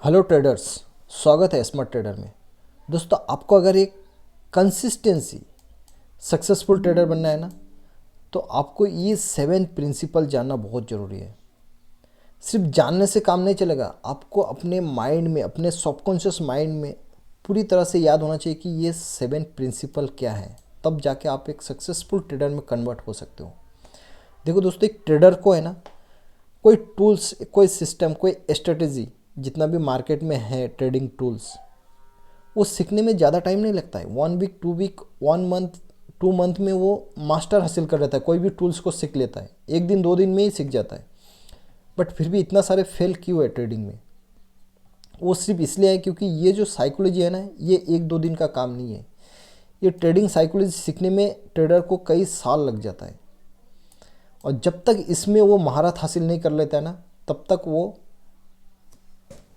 Hello traders, स्वागत है smart trader में। दोस्तों, आपको अगर एक कंसिस्टेंसी सक्सेसफुल ट्रेडर बनना है ना, तो आपको ये 7 प्रिंसिपल जानना बहुत ज़रूरी है। सिर्फ जानने से काम नहीं चलेगा, आपको अपने माइंड में, अपने सबकॉन्शियस माइंड में पूरी तरह से याद होना चाहिए कि ये 7 प्रिंसिपल क्या है। तब जाके आप एक सक्सेसफुल ट्रेडर में कन्वर्ट हो सकते हो। देखो दोस्तों, एक ट्रेडर को है ना, कोई टूल्स, कोई सिस्टम, कोई स्ट्रेटेजी, जितना भी मार्केट में है ट्रेडिंग टूल्स, वो सीखने में ज़्यादा टाइम नहीं लगता है। 1 वीक, 2 वीक, 1 मंथ, 2 मंथ में वो मास्टर हासिल कर लेता है। कोई भी टूल्स को सीख लेता है, 1 दिन 2 दिन में ही सीख जाता है। बट फिर भी इतना सारे फेल क्यों है ट्रेडिंग में? वो सिर्फ इसलिए है क्योंकि ये जो साइकोलॉजी है ना, ये 1-2 दिन का काम नहीं है। ये ट्रेडिंग साइकोलॉजी सीखने में ट्रेडर को कई साल लग जाता है। और जब तक इसमें वो महारत हासिल नहीं कर लेता है ना, तब तक वो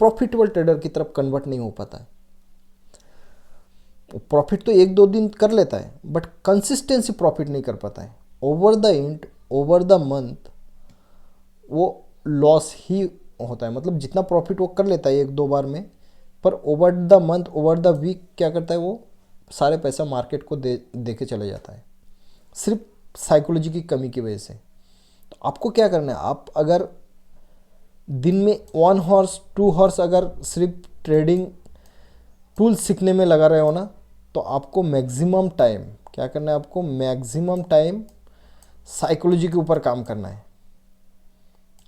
प्रॉफिटेबल ट्रेडर की तरफ कन्वर्ट नहीं हो पाता है। प्रॉफिट तो 1-2 दिन कर लेता है, बट कंसिस्टेंसी प्रॉफिट नहीं कर पाता है। Over the end, over the month वो लॉस ही होता है। मतलब जितना प्रॉफिट वो कर लेता है 1-2 बार में, पर over the month, over the week क्या करता है, वो सारे पैसा मार्केट को दे के चले जाता है, सिर्फ साइकोलॉजी की कमी की वजह से। तो आपको क्या करना है, आप अगर दिन में 1 हॉर्स 2 हॉर्स अगर सिर्फ ट्रेडिंग टूल सीखने में लगा रहे हो ना, तो आपको मैक्सिमम टाइम क्या करना है, आपको मैक्सिमम टाइम साइकोलॉजी के ऊपर काम करना है,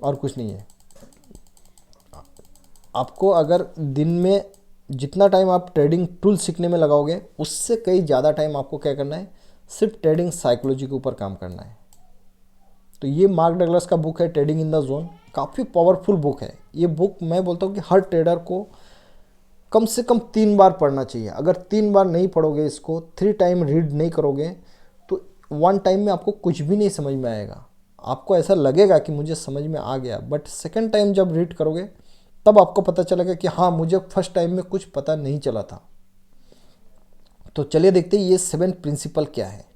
और कुछ नहीं है। आपको अगर दिन में जितना टाइम आप ट्रेडिंग टूल सीखने में लगाओगे, उससे कई ज़्यादा टाइम आपको क्या करना है, सिर्फ ट्रेडिंग साइकोलॉजी के ऊपर काम करना है। तो ये मार्क डगलस का बुक है, ट्रेडिंग इन द जोन। काफ़ी पावरफुल बुक है ये बुक। मैं बोलता हूँ कि हर ट्रेडर को कम से कम 3 बार पढ़ना चाहिए। अगर 3 बार नहीं पढ़ोगे, इसको 3 टाइम रीड नहीं करोगे, तो 1 टाइम में आपको कुछ भी नहीं समझ में आएगा। आपको ऐसा लगेगा कि मुझे समझ में आ गया, बट सेकंड टाइम जब रीड करोगे, तब आपको पता चलेगा कि हाँ, मुझे फर्स्ट टाइम में कुछ पता नहीं चला था। तो चलिए देखते हैं ये 7 प्रिंसिपल क्या है।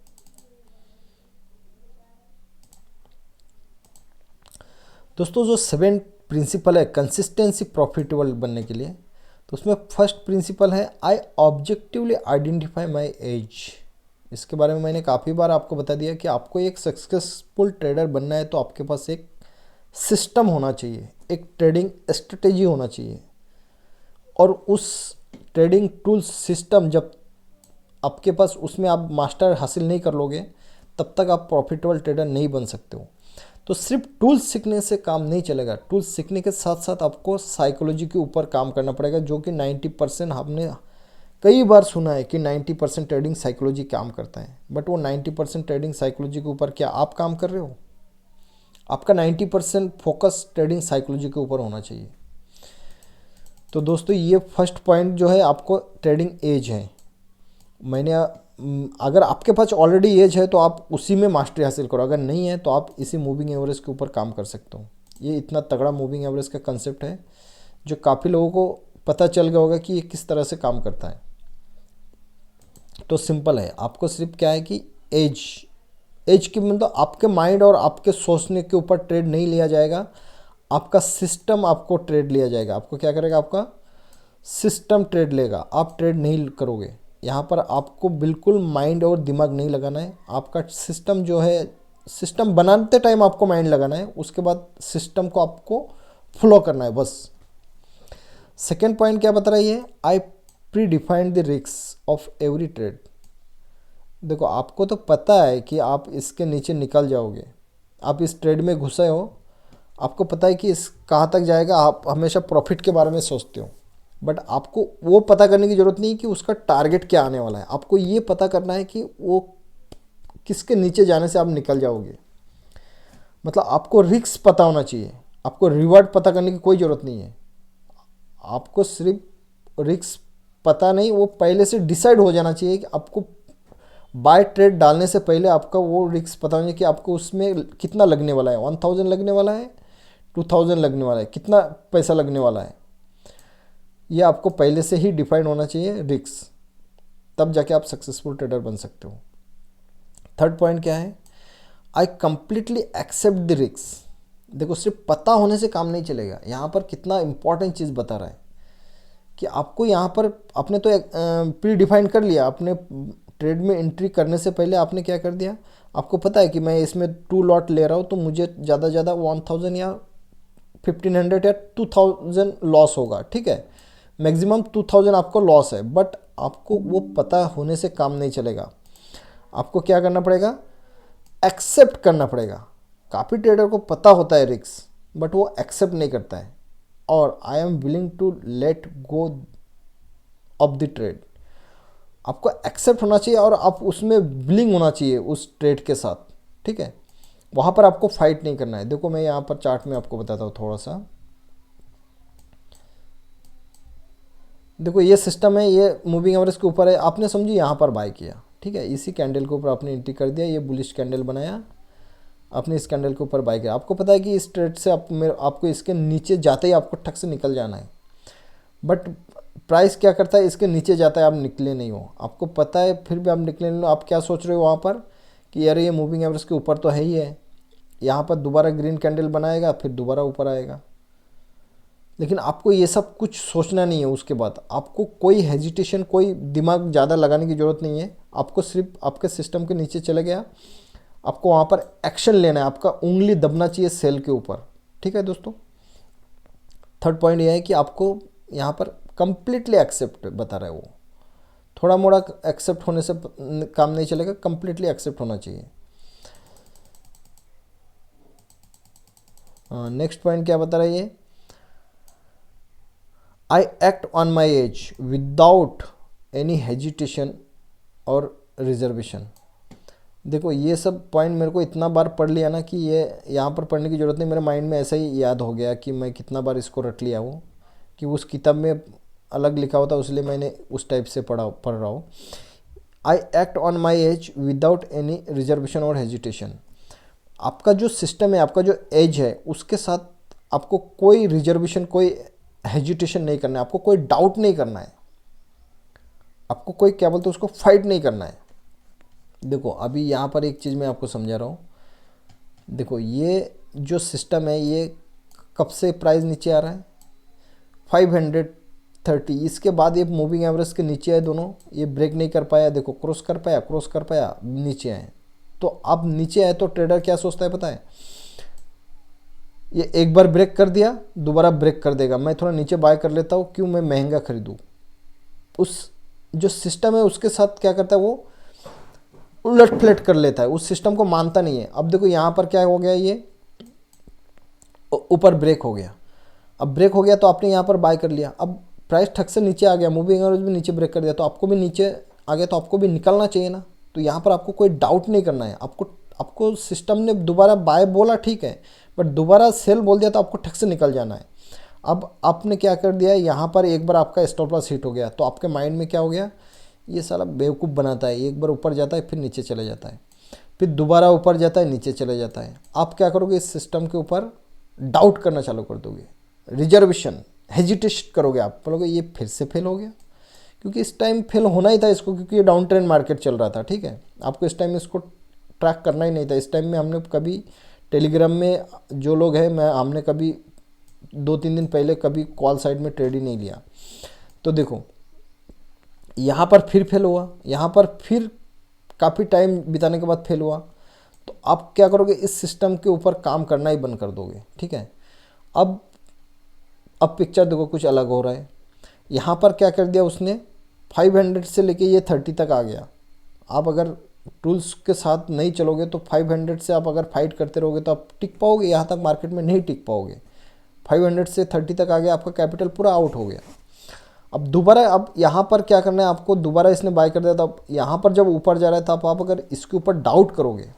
दोस्तों, जो 7 प्रिंसिपल है कंसिस्टेंसी प्रॉफिटेबल बनने के लिए, तो उसमें फर्स्ट प्रिंसिपल है, आई ऑब्जेक्टिवली आइडेंटिफाई माई एज। इसके बारे में मैंने काफ़ी बार आपको बता दिया कि आपको एक सक्सेसफुल ट्रेडर बनना है तो आपके पास एक सिस्टम होना चाहिए, एक ट्रेडिंग स्ट्रेटेजी होना चाहिए। और उस ट्रेडिंग टूल सिस्टम जब आपके पास, उसमें आप मास्टर हासिल नहीं कर लोगे, तब तक आप प्रॉफिटेबल ट्रेडर नहीं बन सकते हो। तो सिर्फ टूल्स सीखने से काम नहीं चलेगा। टूल्स सीखने के साथ साथ आपको साइकोलॉजी के ऊपर काम करना पड़ेगा, जो कि 90% हमने कई बार सुना है कि 90% ट्रेडिंग साइकोलॉजी काम करता है। बट वो 90% ट्रेडिंग साइकोलॉजी के ऊपर क्या आप काम कर रहे हो? आपका 90% फोकस ट्रेडिंग साइकोलॉजी के ऊपर होना चाहिए। तो दोस्तों, ये फर्स्ट पॉइंट जो है, आपको ट्रेडिंग एज है। मैंने अगर आपके पास ऑलरेडी एज है तो आप उसी में मास्टरी हासिल करो, अगर नहीं है तो आप इसी मूविंग एवरेज के ऊपर काम कर सकते हो। ये इतना तगड़ा मूविंग एवरेज का कंसेप्ट है जो काफ़ी लोगों को पता चल गया होगा कि ये किस तरह से काम करता है। तो सिंपल है, आपको सिर्फ क्या है कि एज एज की मतलब आपके माइंड और आपके सोचने के ऊपर ट्रेड नहीं लिया जाएगा, आपका सिस्टम आपको ट्रेड लिया जाएगा। आपको क्या करेगा, आपका सिस्टम ट्रेड लेगा, आप ट्रेड नहीं करोगे। यहाँ पर आपको बिल्कुल माइंड और दिमाग नहीं लगाना है। आपका सिस्टम जो है, सिस्टम बनाते टाइम आपको माइंड लगाना है, उसके बाद सिस्टम को आपको फॉलो करना है, बस। सेकेंड पॉइंट क्या बता रही है, आई pre defined the risk of every trade. देखो, आपको तो पता है कि आप इसके नीचे निकल जाओगे। आप इस ट्रेड में घुसे हो, आपको पता है कि इस कहाँ तक जाएगा। आप हमेशा प्रॉफिट के बारे में सोचते हो, बट आपको वो पता करने की ज़रूरत नहीं कि उसका टारगेट क्या आने वाला है। आपको ये पता करना है कि वो किसके नीचे जाने से आप निकल जाओगे। मतलब आपको रिस्क पता होना चाहिए, आपको रिवार्ड पता करने की कोई ज़रूरत नहीं है। आपको सिर्फ रिस्क पता नहीं, वो पहले से डिसाइड हो जाना चाहिए कि आपको बाय ट्रेड डालने से पहले आपका वो रिस्क पता होना चाहिए कि आपको उसमें कितना लगने वाला है। 1000 लगने वाला है, 2000 लगने वाला है, कितना पैसा लगने वाला है, ये आपको पहले से ही डिफाइन होना चाहिए रिस्क। तब जाके आप सक्सेसफुल ट्रेडर बन सकते हो। थर्ड पॉइंट क्या है, I completely accept the risk. देखो, सिर्फ पता होने से काम नहीं चलेगा। यहाँ पर कितना इंपॉर्टेंट चीज़ बता रहा है, कि आपको यहाँ पर आपने तो प्री डिफाइन कर लिया, आपने ट्रेड में एंट्री करने से पहले आपने क्या कर दिया, आपको पता है कि मैं इसमें 2 लॉट ले रहा हूँ तो मुझे ज़्यादा ज़्यादा 1000 या 1500 या 2000 लॉस होगा, ठीक है, मैक्सिमम 2000 आपको लॉस है। बट आपको वो पता होने से काम नहीं चलेगा, आपको क्या करना पड़ेगा, एक्सेप्ट करना पड़ेगा। काफ़ी ट्रेडर को पता होता है रिस्क, बट वो एक्सेप्ट नहीं करता है, और I am willing to let go of the trade. आपको एक्सेप्ट होना चाहिए और आप उसमें विलिंग होना चाहिए उस ट्रेड के साथ, ठीक है, वहाँ पर आपको फाइट नहीं करना है। देखो मैं यहाँ पर चार्ट में आपको बताता हूँ थोड़ा सा। देखो ये सिस्टम है, ये मूविंग एवरेज के ऊपर है, आपने समझी यहाँ पर बाय किया, ठीक है, इसी कैंडल के ऊपर आपने एंट्री कर दिया, ये बुलिश कैंडल बनाया, आपने इस कैंडल के ऊपर बाय किया। आपको पता है कि इस ट्रेड से आपको इसके नीचे जाते ही आपको ठक से निकल जाना है, बट प्राइस क्या करता है, इसके नीचे जाता है, आप निकले नहीं हो, आपको पता है, फिर भी आप निकले नहीं हो। आप क्या सोच रहे हो वहाँ पर कि यार ये मूविंग एवरेज के ऊपर तो है ही है, यहाँ पर दोबारा ग्रीन कैंडल बनाएगा फिर दोबारा ऊपर आएगा। लेकिन आपको ये सब कुछ सोचना नहीं है, उसके बाद आपको कोई हेजिटेशन, कोई दिमाग ज़्यादा लगाने की ज़रूरत नहीं है। आपको सिर्फ आपके सिस्टम के नीचे चले गया, आपको वहाँ पर एक्शन लेना है, आपका उंगली दबना चाहिए सेल के ऊपर, ठीक है दोस्तों। थर्ड पॉइंट ये है कि आपको यहाँ पर कंप्लीटली एक्सेप्ट बता रहा है वो, थोड़ा मोड़ा एक्सेप्ट होने से काम नहीं चलेगा, कंप्लीटली एक्सेप्ट होना चाहिए। नेक्स्ट पॉइंट क्या बता रहा है ये, I act on my age without any hesitation और रिजर्वेशन। देखो ये सब पॉइंट मेरे को इतना बार पढ़ लिया ना कि ये यहाँ पर पढ़ने की ज़रूरत नहीं, मेरे माइंड में ऐसा ही याद हो गया कि मैं कितना बार इसको रट लिया हूँ, कि उस किताब में अलग लिखा होता इसलिए मैंने उस टाइप से पढ़ रहा हूँ। I act on my age without any reservation और हेजिटेशन। आपका जो सिस्टम है, आपका जो एज है, उसके साथ आपको कोई रिजर्वेशन, कोई हेजिटेशन नहीं करना है, आपको कोई डाउट नहीं करना है, आपको कोई क्या बोलते हैं उसको फाइट नहीं करना है। देखो अभी यहाँ पर एक चीज़ मैं आपको समझा रहा हूँ, देखो ये जो सिस्टम है ये कब से प्राइस नीचे आ रहा है, 530, इसके बाद ये मूविंग एवरेज के नीचे आए दोनों, ये ब्रेक नहीं कर पाया, देखो क्रॉस कर पाया, नीचे आए। तो अब नीचे आए तो ट्रेडर क्या सोचता है पता है, ये एक बार ब्रेक कर दिया दोबारा ब्रेक कर देगा, मैं थोड़ा नीचे बाय कर लेता हूँ, क्यों, मैं महंगा खरीदूँ। उस जो सिस्टम है उसके साथ क्या करता है वो उलट पलट कर लेता है, उस सिस्टम को मानता नहीं है। अब देखो यहाँ पर क्या हो गया, ये ऊपर ब्रेक हो गया, अब ब्रेक हो गया तो आपने यहाँ पर बाय कर लिया, अब प्राइस ठक से नीचे आ गया, मूविंग एवरेज भी नीचे ब्रेक कर दिया, तो आपको भी नीचे आ गया तो आपको भी निकलना चाहिए ना। तो यहाँ पर आपको कोई डाउट नहीं करना है, आपको सिस्टम ने दोबारा बाय बोला ठीक है, बट दोबारा सेल बोल दिया तो आपको ठक से निकल जाना है। अब आपने क्या कर दिया है, यहाँ पर एक बार आपका स्टॉप लॉस हिट हो गया तो आपके माइंड में क्या हो गया, ये साला बेवकूफ़ बनाता है, एक बार ऊपर जाता है फिर नीचे चले जाता है, फिर दोबारा ऊपर जाता है नीचे चले जाता है। आप क्या करोगे, इस सिस्टम के ऊपर डाउट करना चालू कर दोगे, रिजर्वेशन, हेजिटेशन करोगे, आप बोलोगे ये फिर से फेल हो गया, क्योंकि इस टाइम फेल होना ही था इसको, क्योंकि ये डाउन ट्रेंड मार्केट चल रहा था, ठीक है, आपको इस टाइम इसको ट्रैक करना ही नहीं था। इस टाइम में हमने कभी टेलीग्राम में जो लोग हैं, हमने कभी 2-3 दिन पहले कभी कॉल साइड में ट्रेड ही नहीं लिया। तो देखो यहाँ पर फिर फेल हुआ, यहाँ पर फिर काफ़ी टाइम बिताने के बाद फेल हुआ, तो आप क्या करोगे, इस सिस्टम के ऊपर काम करना ही बंद कर दोगे, ठीक है। अब पिक्चर देखो कुछ अलग हो रहा है, यहाँ पर क्या कर दिया उसने, 500 से लेके ये 30 तक आ गया। आप अगर टूल्स के साथ नहीं चलोगे तो 500 से आप अगर फाइट करते रहोगे तो आप टिक पाओगे, यहाँ तक मार्केट में नहीं टिक पाओगे। 500 से 30 तक आ गया, आपका कैपिटल पूरा आउट हो गया। अब दोबारा, अब यहाँ पर क्या करना है आपको, दोबारा इसने बाय कर दिया, तो अब यहाँ पर जब ऊपर जा रहा है तो आप अगर इसके ऊपर डाउट करोगे,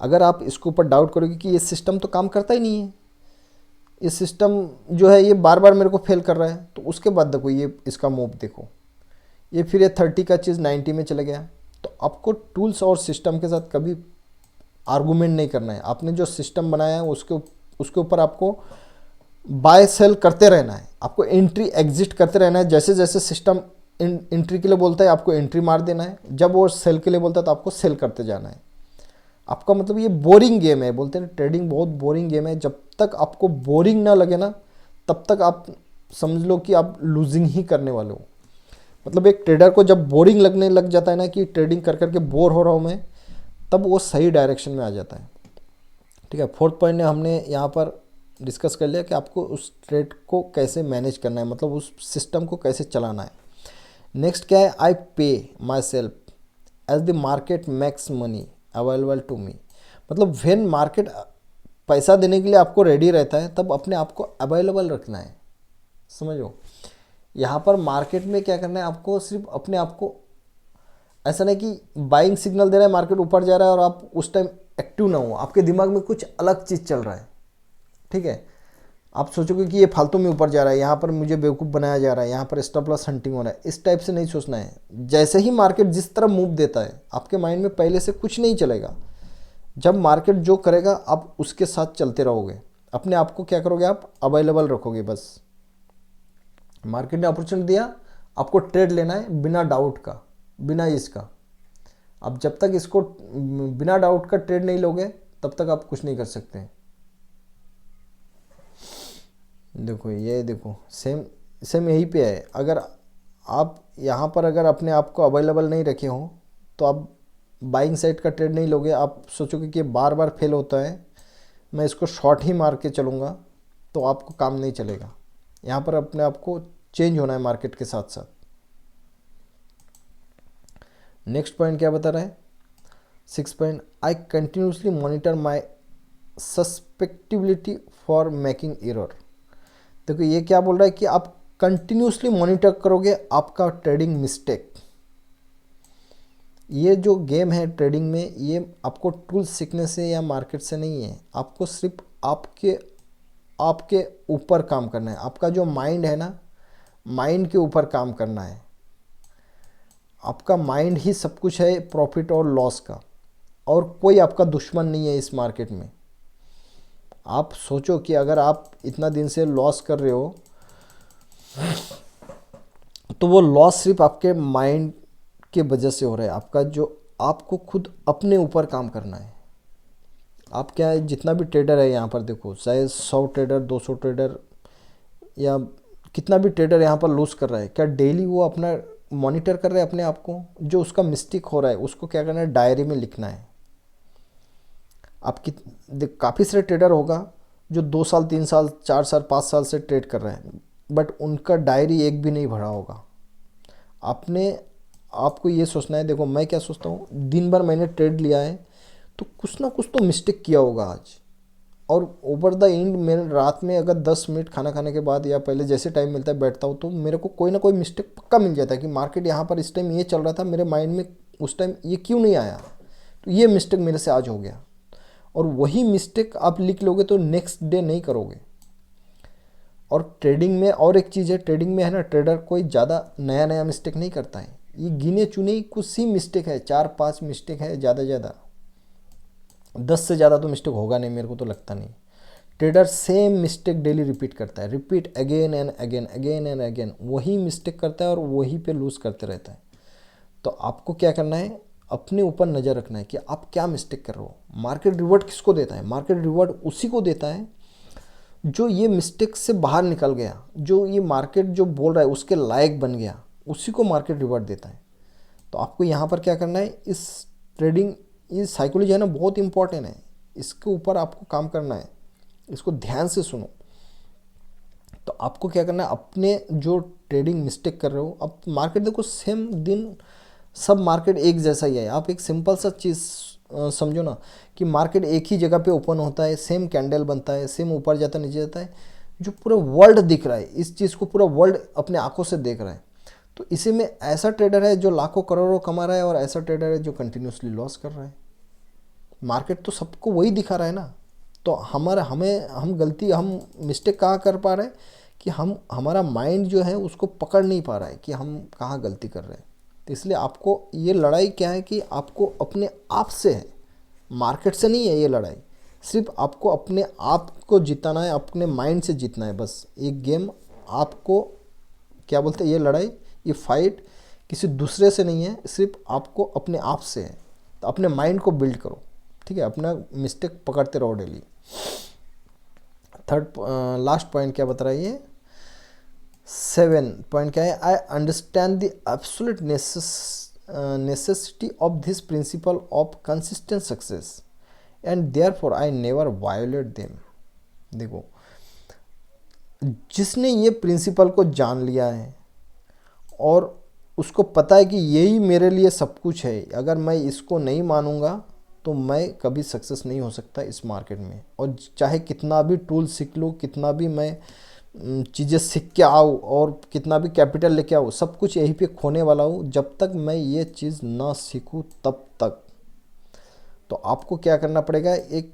अगर आप इसके ऊपर डाउट करोगे कि ये सिस्टम तो काम करता ही नहीं है, ये सिस्टम जो है ये बार बार मेरे को फेल कर रहा है, तो उसके बाद देखो ये इसका मूव देखो, ये फिर ये 30 का चीज़ 90 में चला गया। तो आपको टूल्स और सिस्टम के साथ कभी आर्गूमेंट नहीं करना है, आपने जो सिस्टम बनाया है उसके ऊपर आपको बाय सेल करते रहना है, आपको एंट्री एग्जिट करते रहना है। जैसे जैसे सिस्टम एंट्री के लिए बोलता है आपको एंट्री मार देना है, जब वो सेल के लिए बोलता है तो आपको सेल करते जाना है। आपका मतलब ये बोरिंग गेम है, बोलते हैं ट्रेडिंग बहुत बोरिंग गेम है, जब तक आपको बोरिंग ना लगे ना तब तक आप समझ लो कि आप लूजिंग ही करने वाले हो। मतलब एक ट्रेडर को जब बोरिंग लगने लग जाता है ना कि ट्रेडिंग कर करके बोर हो रहा हूँ मैं, तब वो सही डायरेक्शन में आ जाता है। ठीक है, फोर्थ पॉइंट ने हमने यहाँ पर डिस्कस कर लिया कि आपको उस ट्रेड को कैसे मैनेज करना है, मतलब उस सिस्टम को कैसे चलाना है। नेक्स्ट क्या है, I pay myself as the market makes money available to me. मतलब व्हेन मार्केट पैसा देने के लिए आपको रेडी रहता है, तब अपने आप को अवेलेबल रखना है। समझो, यहाँ पर मार्केट में क्या करना है आपको, सिर्फ अपने आप को, ऐसा नहीं कि बाइंग सिग्नल दे रहा है, मार्केट ऊपर जा रहा है और आप उस टाइम एक्टिव ना हो, आपके दिमाग में कुछ अलग चीज़ चल रहा है। ठीक है, आप सोचोगे कि ये फालतू में ऊपर जा रहा है, यहाँ पर मुझे बेवकूफ़ बनाया जा रहा है, यहाँ पर स्टॉप लॉस हंटिंग हो रहा है, इस टाइप से नहीं सोचना है। जैसे ही मार्केट जिस तरह मूव देता है, आपके माइंड में पहले से कुछ नहीं चलेगा। जब मार्केट जो करेगा आप उसके साथ चलते रहोगे, अपने आप को क्या करोगे, आप अवेलेबल रखोगे। बस मार्केट ने अपॉर्चुनिटी दिया, आपको ट्रेड लेना है बिना डाउट का, बिना इसका। आप जब तक इसको बिना डाउट का ट्रेड नहीं लोगे, तब तक आप कुछ नहीं कर सकते। देखो ये देखो, सेम सेम यहीं पे है। अगर आप यहाँ पर अगर अपने आप को अवेलेबल नहीं रखे हो, तो आप बाइंग साइड का ट्रेड नहीं लोगे। आप सोचोगे कि बार बार फेल होता है, मैं इसको शॉर्ट ही मार के चलूँगा, तो आपको काम नहीं चलेगा। यहाँ पर अपने आप को चेंज होना है मार्केट के साथ साथ। नेक्स्ट पॉइंट क्या बता रहा है, 6 point, I continuously monitor my susceptibility for making error. देखो ये क्या बोल रहा है कि आप कंटिन्यूसली मॉनिटर करोगे आपका ट्रेडिंग मिस्टेक। ये जो गेम है ट्रेडिंग में, ये आपको टूल सीखने से या मार्केट से नहीं है, आपको सिर्फ आपके ऊपर काम करना है। आपका जो माइंड है ना, माइंड के ऊपर काम करना है। आपका माइंड ही सब कुछ है प्रॉफिट और लॉस का, और कोई आपका दुश्मन नहीं है इस मार्केट में। आप सोचो कि अगर आप इतना दिन से लॉस कर रहे हो, तो वो लॉस सिर्फ आपके माइंड के वजह से हो रहा है। आपका जो, आपको खुद अपने ऊपर काम करना है। आप क्या है, जितना भी ट्रेडर है यहाँ पर देखो, चाहे 100 ट्रेडर 200 ट्रेडर या कितना भी ट्रेडर यहाँ पर लूज कर रहा है, क्या डेली वो अपना मॉनिटर कर रहे हैं अपने आप को? जो उसका मिस्टेक हो रहा है उसको क्या करना है, डायरी में लिखना है। आप काफ़ी सारे ट्रेडर होगा जो 2 साल 3 साल 4 साल 5 साल से ट्रेड कर रहे हैं, बट उनका डायरी एक भी नहीं भरा होगा। आपको ये सोचना है, देखो मैं क्या सोचता हूँ, दिन भर मैंने ट्रेड लिया है तो कुछ ना कुछ तो मिस्टेक किया होगा आज, और ओवर द एंड मेरे रात में अगर 10 मिनट खाना खाने के बाद या पहले जैसे टाइम मिलता है बैठता हूँ, तो मेरे को कोई ना कोई मिस्टेक पक्का मिल जाता है कि मार्केट यहाँ पर इस टाइम ये चल रहा था, मेरे माइंड में उस टाइम ये क्यों नहीं आया, तो ये मिस्टेक मेरे से आज हो गया। और वही मिस्टेक आप लिख लोगे तो नेक्स्ट डे नहीं करोगे। और ट्रेडिंग में और एक चीज़ है, ट्रेडिंग में है ना, ट्रेडर कोई ज़्यादा नया नया मिस्टेक नहीं करता है। ये गिने चुने कुछ सी मिस्टेक है, 4-5 मिस्टेक है ज़्यादा, 10 से ज़्यादा तो मिस्टेक होगा नहीं, मेरे को तो लगता नहीं। Trader same mistake daily repeat करता है, repeat again and again, again and again, वही मिस्टेक करता है और वही पे लूज़ करते रहता है। तो आपको क्या करना है, अपने ऊपर नज़र रखना है कि आप क्या मिस्टेक कर रहे हो। मार्केट रिवॉर्ड किसको देता है? मार्केट रिवॉर्ड उसी को देता है जो ये मिस्टेक से बाहर निकल गया, जो ये मार्केट जो बोल रहा है उसके लायक बन गया, उसी को मार्केट रिवॉर्ड देता है। तो आपको यहाँ पर क्या करना है, इस ट्रेडिंग, ये साइकोलॉजी है ना, बहुत इंपॉर्टेंट है, इसके ऊपर आपको काम करना है, इसको ध्यान से सुनो। तो आपको क्या करना है, अपने जो ट्रेडिंग मिस्टेक कर रहे हो, अब मार्केट देखो सेम दिन सब मार्केट एक जैसा ही है। आप एक सिंपल सा चीज़ समझो ना कि मार्केट एक ही जगह पे ओपन होता है, सेम कैंडल बनता है, सेम ऊपर जाता है नीचे जाता है, जो पूरा वर्ल्ड दिख रहा है, इस चीज़ को पूरा वर्ल्ड अपने आंखों से देख रहा है। तो इसी में ऐसा ट्रेडर है जो लाखों करोड़ों कमा रहा है, और ऐसा ट्रेडर है जो कंटिन्यूसली लॉस कर रहा है। मार्केट तो सबको वही दिखा रहा है ना। तो हम मिस्टेक कहाँ कर पा रहे हैं कि हमारा माइंड जो है उसको पकड़ नहीं पा रहा है कि हम कहाँ गलती कर रहे हैं। तो इसलिए आपको ये लड़ाई क्या है कि आपको अपने आप से है, मार्केट से नहीं है ये लड़ाई। सिर्फ आपको अपने आप को जिताना है, अपने माइंड से जीतना है बस। एक गेम आपको क्या बोलते हैं, ये लड़ाई, ये फाइट किसी दूसरे से नहीं है, सिर्फ आपको अपने आप से है। तो अपने माइंड को बिल्ड करो, ठीक है, अपना मिस्टेक पकड़ते रहो डेली। लास्ट पॉइंट क्या बता रहा है ये, 7 पॉइंट क्या है, I understand the absolute necessity of this principle of consistent success and therefore I never violet them. देखो, जिसने ये प्रिंसिपल को जान लिया है और उसको पता है कि यही मेरे लिए सब कुछ है, अगर मैं इसको नहीं मानूंगा तो मैं कभी सक्सेस नहीं हो सकता इस मार्केट में। और चाहे कितना भी टूल सीख लूँ, कितना भी मैं चीज़ें सीख के आऊँ और कितना भी कैपिटल लेके आऊँ, सब कुछ यहीं पे खोने वाला हूँ जब तक मैं ये चीज़ ना सीखूँ तब तक। तो आपको क्या करना पड़ेगा, एक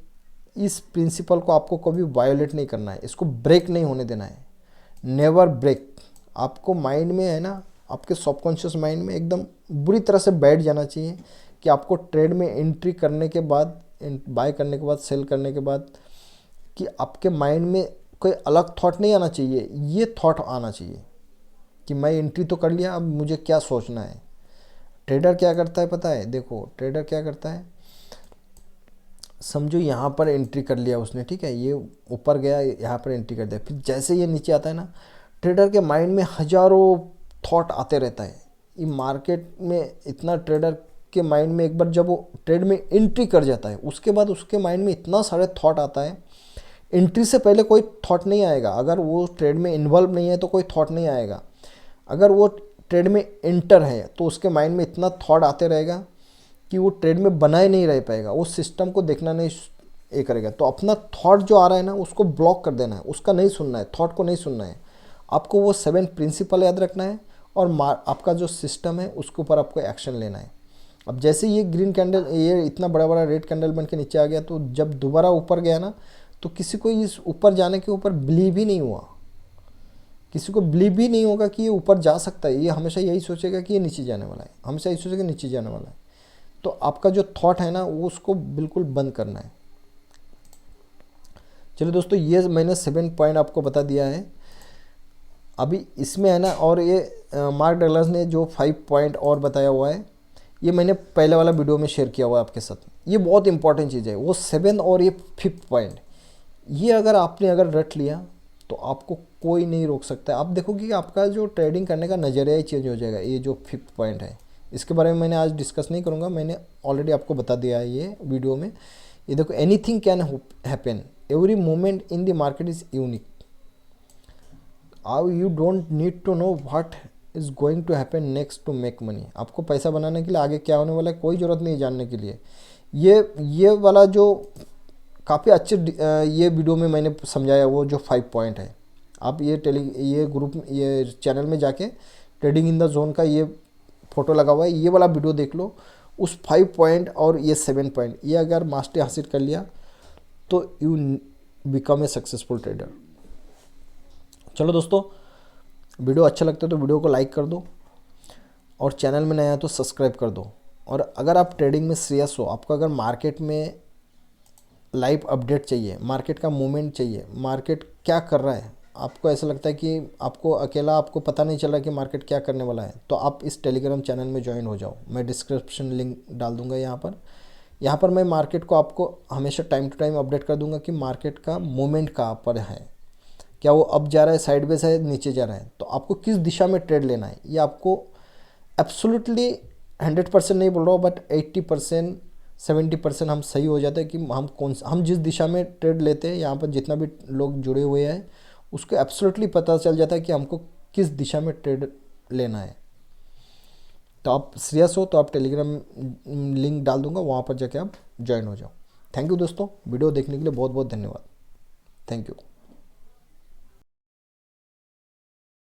इस प्रिंसिपल को आपको कभी वायोलेट नहीं करना है, इसको ब्रेक नहीं होने देना है, नेवर ब्रेक। आपको माइंड में है ना, आपके सबकॉन्शियस माइंड में एकदम बुरी तरह से बैठ जाना चाहिए कि आपको ट्रेड में एंट्री करने के बाद, बाय करने के बाद, सेल करने के बाद, कि आपके माइंड में कोई अलग थॉट नहीं आना चाहिए, ये थॉट आना चाहिए कि मैं एंट्री तो कर लिया, अब मुझे क्या सोचना है। ट्रेडर क्या करता है पता है, देखो ट्रेडर क्या करता है, समझो यहाँ पर एंट्री कर लिया उसने, ठीक है, ये ऊपर गया, यहाँ पर एंट्री कर दिया, फिर जैसे ये नीचे आता है ना, ट्रेडर के माइंड में हजारों थॉट आते रहता है। ये मार्केट में इतना ट्रेडर के माइंड में, एक बार जब वो ट्रेड में एंट्री कर जाता है उसके बाद उसके माइंड में इतना सारे थॉट आता है। एंट्री से पहले कोई थॉट नहीं आएगा, अगर वो ट्रेड में इन्वॉल्व नहीं है तो कोई थॉट नहीं आएगा। अगर वो ट्रेड में एंटर है तो उसके माइंड में इतना थॉट आते रहेगा कि वो ट्रेड में बना ही नहीं रह पाएगा, वो सिस्टम को देखना नहीं ये करेगा। तो अपना थॉट जो आ रहा है ना उसको ब्लॉक कर देना है, उसका नहीं सुनना है, थॉट को नहीं सुनना है। आपको वो 7 प्रिंसिपल याद रखना है और आपका जो सिस्टम है उसके ऊपर आपको एक्शन लेना है। अब जैसे ये ग्रीन कैंडल, ये इतना बड़ा बड़ा रेड कैंडल बन के नीचे आ गया, तो जब दोबारा ऊपर गया ना तो किसी को इस ऊपर जाने के ऊपर बिलीव ही नहीं हुआ, किसी को बिलीव ही नहीं होगा कि ये ऊपर जा सकता है। ये हमेशा यही सोचेगा कि ये नीचे जाने वाला है, हमेशा यही सोचेगा नीचे जाने वाला है। तो आपका जो थॉट है ना वो उसको बिल्कुल बंद करना है। चलिए दोस्तों, ये मैंने 7 पॉइंट आपको बता दिया है। अभी इसमें है ना, और ये मार्क डगलस ने जो 5 पॉइंट और बताया हुआ है, ये मैंने पहले वाला वीडियो में शेयर किया हुआ है आपके साथ। ये बहुत इंपॉर्टेंट चीज़ है, वो 7 और ये 5 पॉइंट, ये अगर आपने रट लिया तो आपको कोई नहीं रोक सकता। आप देखोगे कि आपका जो ट्रेडिंग करने का नज़रिया ही चेंज हो जाएगा। ये जो 5 पॉइंट है इसके बारे में मैंने आज डिस्कस नहीं करूँगा, मैंने ऑलरेडी आपको बता दिया है ये वीडियो में। ये देखो, anything can happen, every moment in the market is unique, you don't need to know what is going to happen next to make money. आपको पैसा बनाने के लिए आगे क्या होने वाला है कोई ज़रूरत नहीं जानने के लिए। ये वाला जो काफ़ी अच्छे ये वीडियो में मैंने समझाया, वो जो 5 पॉइंट है, आप ये ग्रुप, ये चैनल में जाके ट्रेडिंग इन द जोन का ये फोटो लगा हुआ है, ये वाला वीडियो देख लो। उस 5 पॉइंट और ये 7 पॉइंट, ये अगर मास्टरी हासिल कर लिया तो you become a successful trader. चलो दोस्तों, वीडियो अच्छा लगता है तो वीडियो को लाइक कर दो और चैनल में नया है तो सब्सक्राइब कर दो। और अगर आप ट्रेडिंग में सीरियस हो, आपको अगर मार्केट में लाइव अपडेट चाहिए, मार्केट का मूवमेंट चाहिए, मार्केट क्या कर रहा है, आपको ऐसा लगता है कि आपको अकेला आपको पता नहीं चल रहा कि मार्केट क्या करने वाला है, तो आप इस टेलीग्राम चैनल में ज्वाइन हो जाओ। मैं डिस्क्रिप्शन लिंक डाल दूंगा यहाँ पर मैं मार्केट को आपको हमेशा टाइम टू टाइम अपडेट कर दूंगा कि मार्केट का मूवमेंट कहाँ पर है, क्या वो अप जा रहा है, साइडवेज है, नीचे जा रहा है, तो आपको किस दिशा में ट्रेड लेना है। ये आपको एब्सोल्युटली 100% नहीं बोल रहा हूँ, बट 80% 70% हम सही हो जाते हैं कि हम जिस दिशा में ट्रेड लेते हैं, यहाँ पर जितना भी लोग जुड़े हुए हैं उसको एब्सोल्युटली पता चल जाता है कि हमको किस दिशा में ट्रेड लेना है। तो आप सीरियस हो तो आप टेलीग्राम लिंक डाल दूंगा, वहाँ पर जाके आप ज्वाइन हो जाओ। थैंक यू दोस्तों, वीडियो देखने के लिए बहुत बहुत धन्यवाद। Thank you.